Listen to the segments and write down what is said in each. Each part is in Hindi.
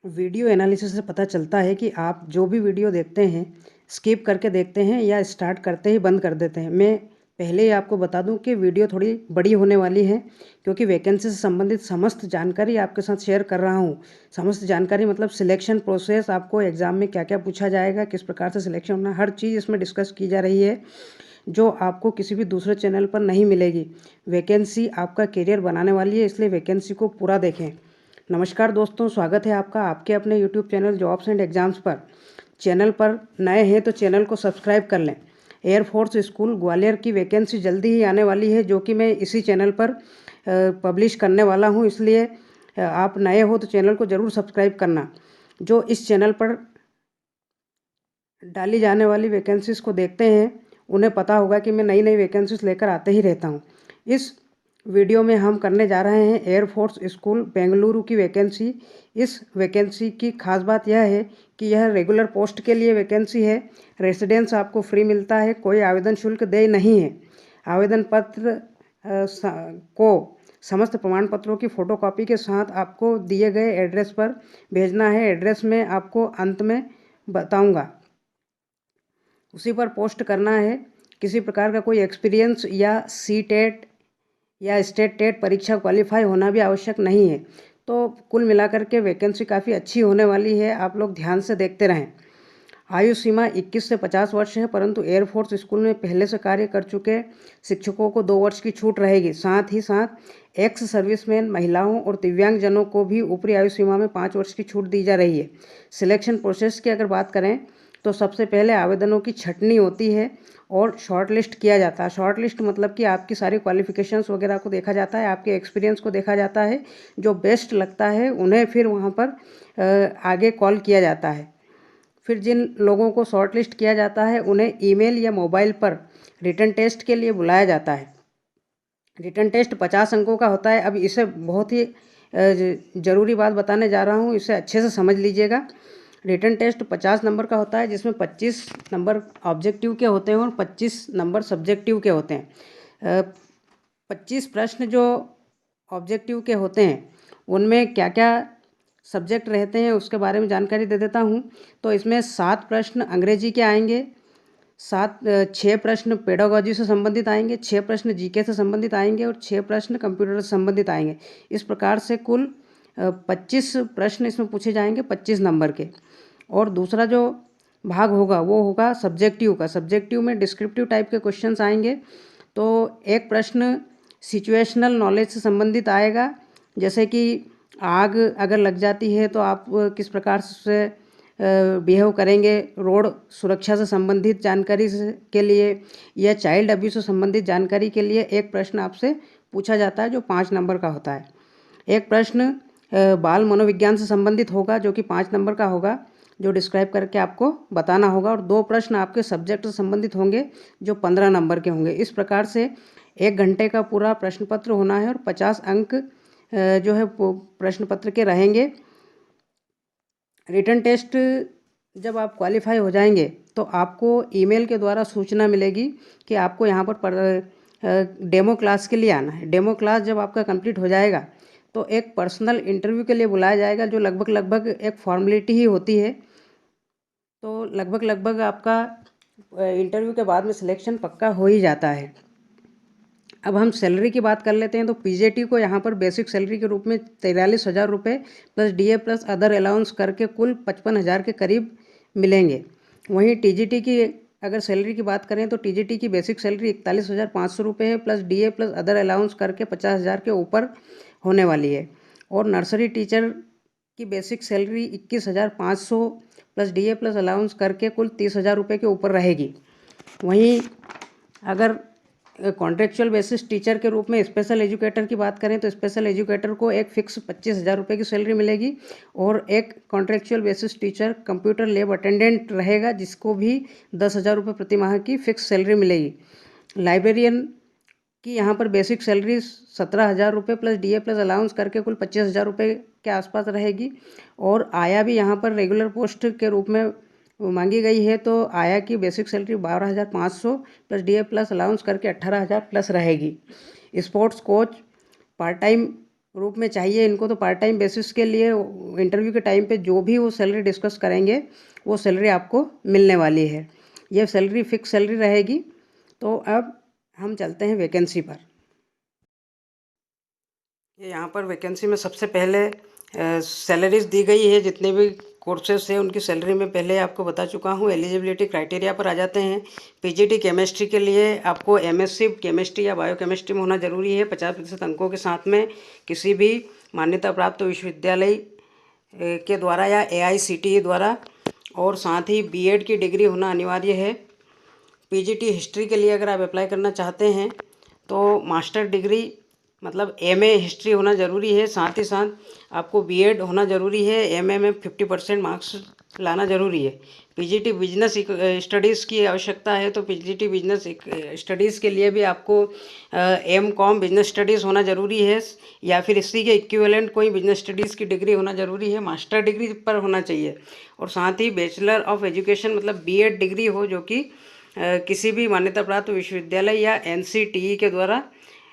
वीडियो एनालिसिस से पता चलता है कि आप जो भी वीडियो देखते हैं, स्किप करके देखते हैं या स्टार्ट करते ही बंद कर देते हैं। मैं पहले ही आपको बता दूं कि वीडियो थोड़ी बड़ी होने वाली है, क्योंकि वैकेंसी से संबंधित समस्त जानकारी आपके साथ शेयर कर रहा हूं। समस्त जानकारी मतलब सिलेक्शन प्रोसेस, आपको एग्ज़ाम में क्या क्या पूछा जाएगा, किस प्रकार से सिलेक्शन होना, हर चीज़ इसमें डिस्कस की जा रही है, जो आपको किसी भी दूसरे चैनल पर नहीं मिलेगी। वैकेंसी आपका करियर बनाने वाली है, इसलिए वैकेंसी को पूरा देखें। नमस्कार दोस्तों, स्वागत है आपका आपके अपने YouTube channel jobs and exams पर। चैनल पर नए हैं तो चैनल को सब्सक्राइब कर लें। एयरफोर्स स्कूल ग्वालियर की वैकेंसी जल्दी ही आने वाली है, जो कि मैं इसी चैनल पर पब्लिश करने वाला हूं, इसलिए आप नए हो तो चैनल को ज़रूर सब्सक्राइब करना। जो इस चैनल पर डाली जाने वाली वैकेंसीज़ को देखते हैं, उन्हें पता होगा कि मैं नई नई वैकेंसीज लेकर आते ही रहता हूँ। इस वीडियो में हम करने जा रहे हैं एयरफोर्स स्कूल बेंगलुरु की वैकेंसी। इस वैकेंसी की खास बात यह है कि यह रेगुलर पोस्ट के लिए वैकेंसी है। रेसिडेंस आपको फ्री मिलता है, कोई आवेदन शुल्क देय नहीं है। आवेदन पत्र को समस्त प्रमाण पत्रों की फ़ोटोकॉपी के साथ आपको दिए गए एड्रेस पर भेजना है। एड्रेस में आपको अंत में बताऊंगा, उसी पर पोस्ट करना है। किसी प्रकार का कोई एक्सपीरियंस या सी टेट या स्टेट टेट परीक्षा क्वालिफाई होना भी आवश्यक नहीं है। तो कुल मिलाकर के वैकेंसी काफ़ी अच्छी होने वाली है, आप लोग ध्यान से देखते रहें। आयु सीमा 21 से 50 वर्ष है, परंतु एयरफोर्स स्कूल में पहले से कार्य कर चुके शिक्षकों को 2 वर्ष की छूट रहेगी। साथ ही साथ एक्स सर्विसमैन महिलाओं और दिव्यांगजनों को भी ऊपरी आयु सीमा में 5 वर्ष की छूट दी जा रही है। सिलेक्शन प्रोसेस की अगर बात करें तो सबसे पहले आवेदनों की छटनी होती है और शॉर्ट लिस्ट किया जाता है। शॉर्ट लिस्ट मतलब कि आपकी सारी क्वालिफिकेशंस वगैरह को देखा जाता है, आपके एक्सपीरियंस को देखा जाता है। जो बेस्ट लगता है उन्हें फिर वहाँ पर आगे कॉल किया जाता है। फिर जिन लोगों को शॉर्ट लिस्ट किया जाता है उन्हें ईमेल या मोबाइल पर रिटन टेस्ट के लिए बुलाया जाता है। रिटन टेस्ट 50 अंकों का होता है। अब इसे बहुत ही ज़रूरी बात बताने जा रहा हूँ, इसे अच्छे से समझ लीजिएगा। रिटन टेस्ट 50 नंबर का होता है, जिसमें 25 नंबर ऑब्जेक्टिव के होते हैं और 25 नंबर सब्जेक्टिव के होते हैं। 25 प्रश्न जो ऑब्जेक्टिव के होते हैं उनमें क्या क्या सब्जेक्ट रहते हैं उसके बारे में जानकारी दे देता हूँ। तो इसमें 7 प्रश्न अंग्रेजी के आएंगे, 6 प्रश्न पेडागोजी से संबंधित आएंगे, 6 प्रश्न जीके से संबंधित आएंगे और 6 प्रश्न कंप्यूटर से संबंधित आएंगे। इस प्रकार से कुल 25 प्रश्न इसमें पूछे जाएंगे 25 नंबर के। और दूसरा जो भाग होगा वो होगा सब्जेक्टिव का। सब्जेक्टिव में डिस्क्रिप्टिव टाइप के क्वेश्चंस आएंगे। तो एक प्रश्न सिचुएशनल नॉलेज से संबंधित आएगा, जैसे कि आग अगर लग जाती है तो आप किस प्रकार से बिहेव करेंगे, रोड सुरक्षा से संबंधित जानकारी के लिए या चाइल्ड अब्यूज से संबंधित जानकारी के लिए एक प्रश्न आपसे पूछा जाता है जो 5 नंबर का होता है। एक प्रश्न बाल मनोविज्ञान से संबंधित होगा जो कि 5 नंबर का होगा, जो डिस्क्राइब करके आपको बताना होगा। और 2 प्रश्न आपके सब्जेक्ट से संबंधित होंगे जो 15 नंबर के होंगे। इस प्रकार से 1 घंटे का पूरा प्रश्न पत्र होना है और 50 अंक जो है प्रश्न पत्र के रहेंगे। रिटन टेस्ट जब आप क्वालिफाई हो जाएंगे तो आपको ईमेल के द्वारा सूचना मिलेगी कि आपको यहाँ पर डेमो क्लास के लिए आना है। डेमो क्लास जब आपका कंप्लीट हो जाएगा तो एक पर्सनल इंटरव्यू के लिए बुलाया जाएगा, जो लगभग एक फॉर्मेलिटी ही होती है। तो लगभग आपका इंटरव्यू के बाद में सिलेक्शन पक्का हो ही जाता है। अब हम सैलरी की बात कर लेते हैं। तो पीजेटी को यहाँ पर बेसिक सैलरी के रूप में 43,000 रुपये plus DA plus other allowance करके कुल 55,000 के करीब मिलेंगे। वहीं टीजीटी की अगर सैलरी की बात करें तो टीजीटी की बेसिक सैलरी 41,500 रुपये है, plus DA plus other allowance करके 50,000 के ऊपर होने वाली है। और नर्सरी टीचर की basic salary 21,500 plus DA plus allowance करके कुल 30,000 रुपये के ऊपर रहेगी। वहीं अगर कॉन्ट्रेक्चुअल बेसिस टीचर के रूप में स्पेशल एजुकेटर की बात करें तो स्पेशल एजुकेटर को एक फिक्स 25,000 रुपये की सैलरी मिलेगी। और एक contractual basis teacher computer lab attendant रहेगा, जिसको भी 10,000 रुपये प्रति माह की फिक्स सैलरी मिलेगी। लाइब्रेरियन की यहाँ पर बेसिक सैलरी 17,000 रुपये प्लस डीए प्लस अलाउंस करके कुल 25,000 रुपये के आसपास रहेगी। और आया भी यहाँ पर रेगुलर पोस्ट के रूप में मांगी गई है, तो आया की basic salary 12,500 plus DA plus allowance करके 18,000 प्लस रहेगी। स्पोर्ट्स कोच पार्ट टाइम रूप में चाहिए इनको, तो पार्ट टाइम बेसिस के लिए इंटरव्यू के टाइम पे जो भी वो सैलरी डिस्कस करेंगे वो सैलरी आपको मिलने वाली है। ये सैलरी फिक्स सैलरी रहेगी। तो अब हम चलते हैं वैकेंसी पर। ये यहाँ पर वैकेंसी में सबसे पहले सैलरीज दी गई है। जितने भी कोर्सेस हैं उनकी सैलरी मैं पहले आपको बता चुका हूँ। एलिजिबिलिटी क्राइटेरिया पर आ जाते हैं। पीजीटी केमिस्ट्री के लिए आपको एमएससी केमिस्ट्री या बायोकेमिस्ट्री में होना जरूरी है 50% अंकों के साथ में, किसी भी मान्यता प्राप्त विश्वविद्यालय के द्वारा या एआईसीटीई द्वारा, और साथ ही बीएड की डिग्री होना अनिवार्य है। पीजीटी हिस्ट्री के लिए अगर आप अप्लाई करना चाहते हैं तो मास्टर डिग्री मतलब एमए हिस्ट्री होना ज़रूरी है। साथ ही साथ आपको बीएड होना ज़रूरी है। एमए में 50% मार्क्स लाना ज़रूरी है। पीजीटी बिजनेस स्टडीज़ की आवश्यकता है, तो पीजीटी बिजनेस स्टडीज़ के लिए भी आपको एमकॉम बिजनेस स्टडीज़ होना ज़रूरी है, या फिर इसी के इक्विवेलेंट कोई बिजनेस स्टडीज़ की डिग्री होना ज़रूरी है। मास्टर डिग्री पर होना चाहिए, और साथ ही बैचलर ऑफ एजुकेशन मतलब बीएड डिग्री हो, जो कि किसी भी मान्यता प्राप्त विश्वविद्यालय या एनसीटीई के द्वारा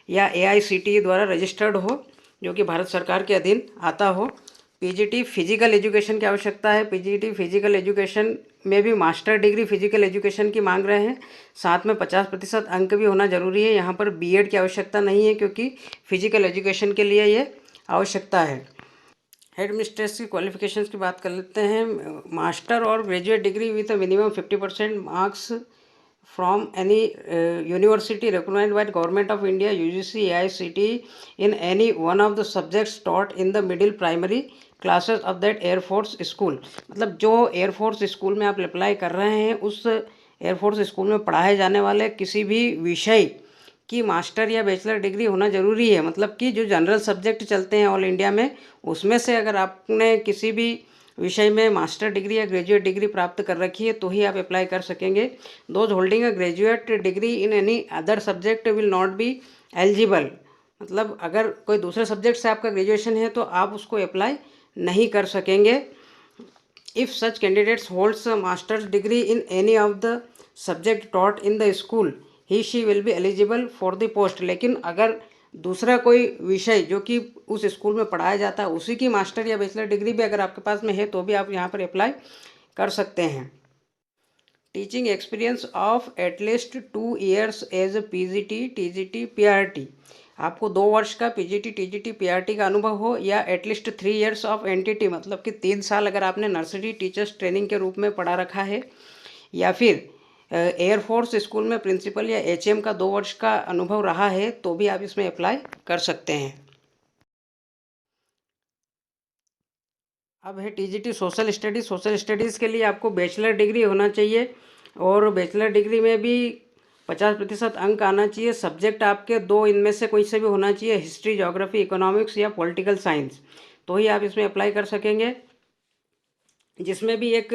या एआईसीटीई द्वारा रजिस्टर्ड हो, जो कि भारत सरकार के अधीन आता हो। पीजीटी फिजिकल एजुकेशन की आवश्यकता है। पीजीटी फिजिकल एजुकेशन में भी मास्टर डिग्री फिजिकल एजुकेशन की मांग रहे हैं। साथ में 50% अंक भी होना जरूरी है। यहाँ पर बीएड की आवश्यकता नहीं है, क्योंकि फिजिकल एजुकेशन के लिए ये आवश्यकता है। हेड मिस्ट्रेस की क्वालिफिकेशंस की बात कर लेते हैं। मास्टर और graduate degree with minimum 50% marks from any university recognized by the government of India, UGC, AICTE in any one of the subjects taught in the middle primary classes of that Air Force school। मतलब जो एयर फोर्स स्कूल में आप अप्लाई कर रहे हैं उस एयर फोर्स स्कूल में पढ़ाए जाने वाले किसी भी विषय की मास्टर या बैचलर डिग्री होना ज़रूरी है। मतलब कि जो जनरल सब्जेक्ट चलते हैं ऑल इंडिया में, उसमें से अगर आपने किसी भी विषय में मास्टर डिग्री या ग्रेजुएट डिग्री प्राप्त कर रखी है तो ही आप अप्लाई कर सकेंगे। Those holding a graduate degree in any other subject will not be eligible. मतलब अगर कोई दूसरे सब्जेक्ट से आपका ग्रेजुएशन है तो आप उसको अप्लाई नहीं कर सकेंगे। If such candidates holds masters degree in any of the subject taught in the school, he she will be eligible for the post. लेकिन अगर दूसरा कोई विषय जो कि उस स्कूल में पढ़ाया जाता है उसी की मास्टर या बैचलर डिग्री भी अगर आपके पास में है तो भी आप यहाँ पर अप्लाई कर सकते हैं। Teaching experience of at least 2 years as PGT TGT PRT. आपको 2 वर्ष का पीजीटी टीजीटी पीआरटी का अनुभव हो, या एटलीस्ट 3 years ऑफ एनटीटी मतलब कि 3 साल अगर आपने नर्सरी टीचर्स ट्रेनिंग के रूप में पढ़ा रखा है, या फिर एयरफोर्स स्कूल में प्रिंसिपल या एचएम का 2 वर्ष का अनुभव रहा है, तो भी आप इसमें अप्लाई कर सकते हैं। अब है TGT social studies. Social studies के लिए आपको बैचलर डिग्री होना चाहिए, और बैचलर डिग्री में भी 50% अंक आना चाहिए। सब्जेक्ट आपके 2 इनमें से कोई से भी होना चाहिए, हिस्ट्री, ज्योग्राफी, इकोनॉमिक्स या पॉलिटिकल साइंस, तो ही आप इसमें अप्लाई कर सकेंगे। जिसमें भी एक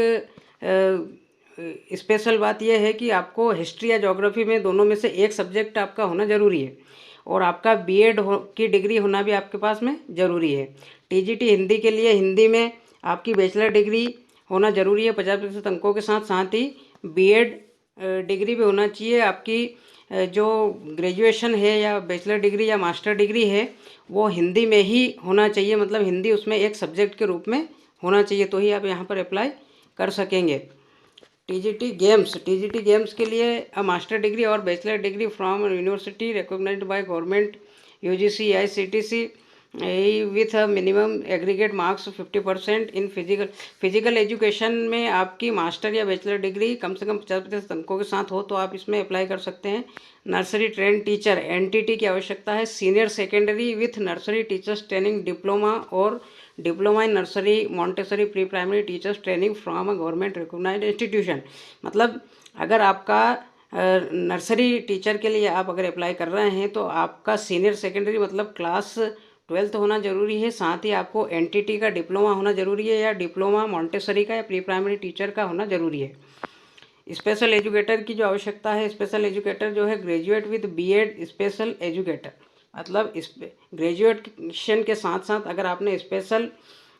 स्पेशल बात यह है कि आपको हिस्ट्री या ज्योग्राफी में दोनों में से एक सब्जेक्ट आपका होना ज़रूरी है, और आपका बीएड की डिग्री होना भी आपके पास में ज़रूरी है। टीजीटी हिंदी के लिए हिंदी में आपकी बैचलर डिग्री होना ज़रूरी है 50% अंकों के साथ। साथ ही बीएड डिग्री भी होना चाहिए। आपकी जो ग्रेजुएशन है या बैचलर डिग्री या मास्टर डिग्री है वो हिंदी में ही होना चाहिए, मतलब हिंदी उसमें एक सब्जेक्ट के रूप में होना चाहिए, तो ही आप यहाँ पर अप्लाई कर सकेंगे। टीजीटी गेम्स के लिए मास्टर डिग्री और bachelor degree from university recognised by government UGC ICTC with minimum aggregate marks 50% in physical education में आपकी मास्टर या बैचलर डिग्री कम से कम 50% अंकों के साथ हो तो आप इसमें अप्लाई कर सकते हैं। नर्सरी ट्रेन टीचर एनटीटी की आवश्यकता है। Senior secondary with nursery teachers training diploma और diploma in nursery Montessori pre primary teachers training from a government recognised institution. मतलब अगर आपका नर्सरी टीचर के लिए आप अगर अप्लाई कर रहे हैं तो आपका सीनियर सेकेंडरी मतलब क्लास 12th होना ज़रूरी है। साथ ही आपको एनटीटी का डिप्लोमा होना ज़रूरी है, या डिप्लोमा मॉन्टेसरी का या प्री प्राइमरी टीचर का होना ज़रूरी है। स्पेशल एजुकेटर की जो आवश्यकता है, स्पेशल एजुकेटर जो है graduate with BEd special educator, मतलब ग्रेजुएशन के साथ साथ अगर आपने स्पेशल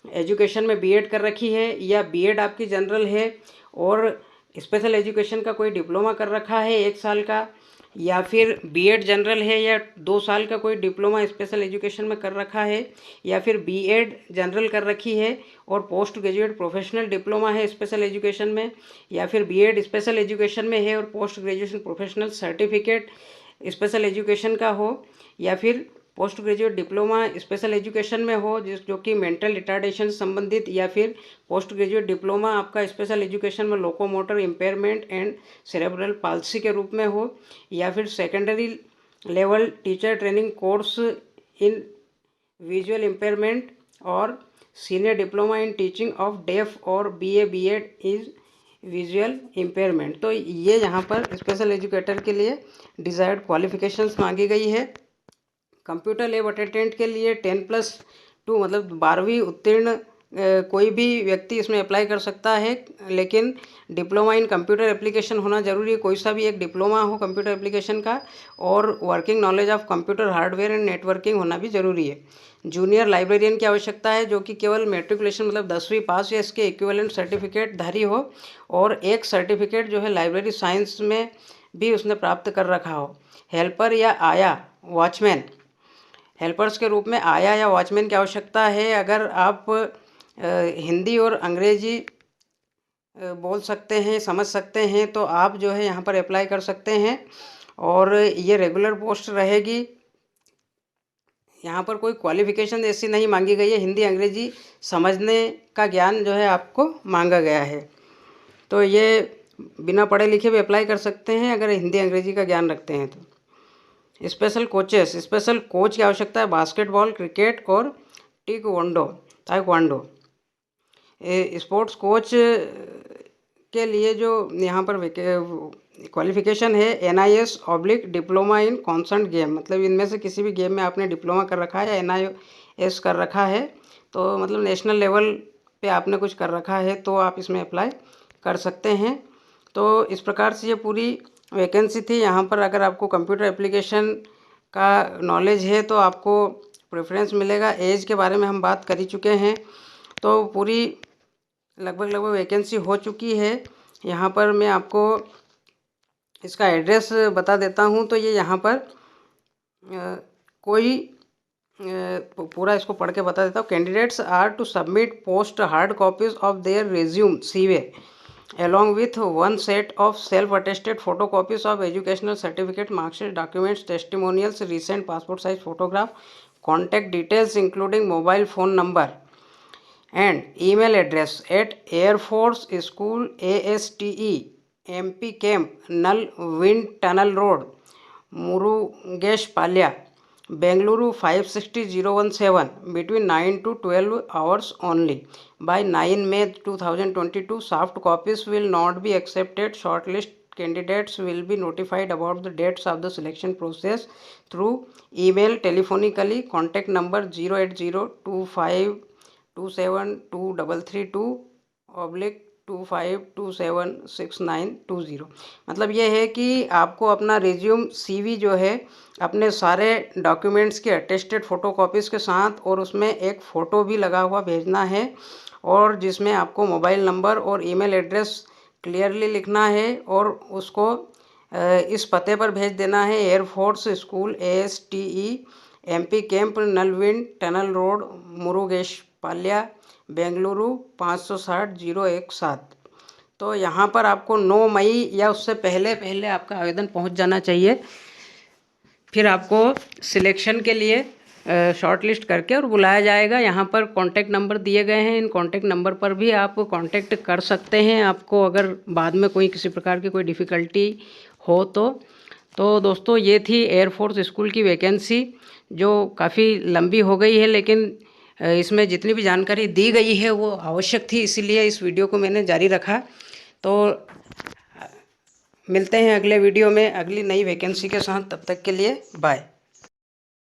एजुकेशन में बीएड कर रखी है, या बीएड आपकी जनरल है और स्पेशल एजुकेशन का कोई डिप्लोमा कर रखा है 1 साल का, या फिर बीएड जनरल है या 2 साल का कोई डिप्लोमा स्पेशल एजुकेशन में कर रखा है या फिर बीएड जनरल कर रखी है और पोस्ट ग्रेजुएट प्रोफेशनल डिप्लोमा है स्पेशल एजुकेशन में, या फिर बीएड स्पेशल एजुकेशन में है और post graduation professional certificate special education का हो, या फिर post graduate diploma special education में हो जो कि मेंटल रिटार्डेशन संबंधित, या फिर पोस्ट ग्रेजुएट डिप्लोमा आपका स्पेशल एजुकेशन में locomotor impairment and cerebral palsy के रूप में हो, या फिर secondary level teacher training course in visual impairment और senior diploma in teaching of deaf और BA BEd is visual impairment. तो ये यहाँ पर स्पेशल एजुकेटर के लिए डिज़ायर्ड क्वालिफिकेशंस मांगी गई है। कंप्यूटर लैब अटेंडेंट के लिए 10+2 मतलब 12वीं उत्तीर्ण कोई भी व्यक्ति इसमें अप्लाई कर सकता है, लेकिन डिप्लोमा इन कंप्यूटर एप्लीकेशन होना जरूरी है। कोई सा भी एक डिप्लोमा हो कंप्यूटर एप्लीकेशन का, और working knowledge of computer hardware and networking होना भी ज़रूरी है। जूनियर लाइब्रेरियन की आवश्यकता है जो कि केवल मेट्रिकुलेशन मतलब 10वीं पास या इसके इक्विवेलेंट सर्टिफिकेट धारी हो, और एक सर्टिफिकेट जो है लाइब्रेरी साइंस में भी उसने प्राप्त कर रखा हो। हेल्पर या आया वॉचमैन, हेल्पर्स के रूप में आया या वॉचमैन की आवश्यकता है। अगर आप हिंदी और अंग्रेजी बोल सकते हैं, समझ सकते हैं, तो आप जो है यहाँ पर अप्लाई कर सकते हैं, और ये रेगुलर पोस्ट रहेगी। यहाँ पर कोई क्वालिफिकेशन ऐसी नहीं मांगी गई है, हिंदी अंग्रेजी समझने का ज्ञान जो है आपको मांगा गया है। तो ये बिना पढ़े लिखे भी अप्लाई कर सकते हैं अगर हिंदी अंग्रेजी का ज्ञान रखते हैं तो। स्पेशल कोचेस, स्पेशल कोच की आवश्यकता है बास्केटबॉल, क्रिकेट और ताइक्वांडो। स्पोर्ट्स कोच के लिए जो यहाँ पर क्वालिफिकेशन है NIS/ diploma in concern game, मतलब इनमें से किसी भी गेम में आपने डिप्लोमा कर रखा है या NIS कर रखा है, तो मतलब नेशनल लेवल पे आपने कुछ कर रखा है तो आप इसमें अप्लाई कर सकते हैं। तो इस प्रकार से ये पूरी वैकेंसी थी। यहाँ पर अगर आपको कंप्यूटर एप्लीकेशन का नॉलेज है तो आपको प्रेफरेंस मिलेगा। एज के बारे में हम बात कर ही चुके हैं, तो पूरी लगभग वैकेंसी हो चुकी है। यहाँ पर मैं आपको इसका एड्रेस बता देता हूँ। तो ये यहाँ पर पूरा इसको पढ़ के बता देता हूँ। Candidates are to submit post hard copies of their resume CV along with one set of self-attested photocopies of educational certificate, marksheet, documents, testimonials, recent passport size photograph, contact details including mobile phone number and email address at Air Force School ASTE MP Camp, Null Wind Tunnel Road, Murugesh-Palya, Bengaluru 560017 between 9 to 12 hours only. By 9 May 2022, soft copies will not be accepted. Shortlist candidates will be notified about the dates of the selection process through email, telephonically. Contact number 08025272322/25276920। मतलब ये है कि आपको अपना रिज्यूम CV जो है अपने सारे डॉक्यूमेंट्स के अटेस्टेड फ़ोटोकॉपीज़ के साथ, और उसमें एक फ़ोटो भी लगा हुआ भेजना है, और जिसमें आपको मोबाइल नंबर और ईमेल एड्रेस क्लियरली लिखना है, और उसको इस पते पर भेज देना है। Air force school ASTE MP camp, नलविंड टनल रोड, मुरुगेशपाल्या, बेंगलुरु 560017। तो यहाँ पर आपको 9 मई या उससे पहले आपका आवेदन पहुँच जाना चाहिए। फिर आपको सिलेक्शन के लिए शॉर्ट लिस्ट करके और बुलाया जाएगा। यहाँ पर कॉन्टैक्ट नंबर दिए गए हैं, इन कॉन्टैक्ट नंबर पर भी आप कॉन्टैक्ट कर सकते हैं, आपको अगर बाद में कोई किसी प्रकार की कोई डिफ़िकल्टी हो तो दोस्तों ये थी एयरफोर्स स्कूल की वैकेंसी, जो काफ़ी लंबी हो गई है, लेकिन इसमें जितनी भी जानकारी दी गई है वो आवश्यक थी, इसीलिए इस वीडियो को मैंने जारी रखा। तो मिलते हैं अगले वीडियो में अगली नई वैकेंसी के साथ, तब तक के लिए बाय।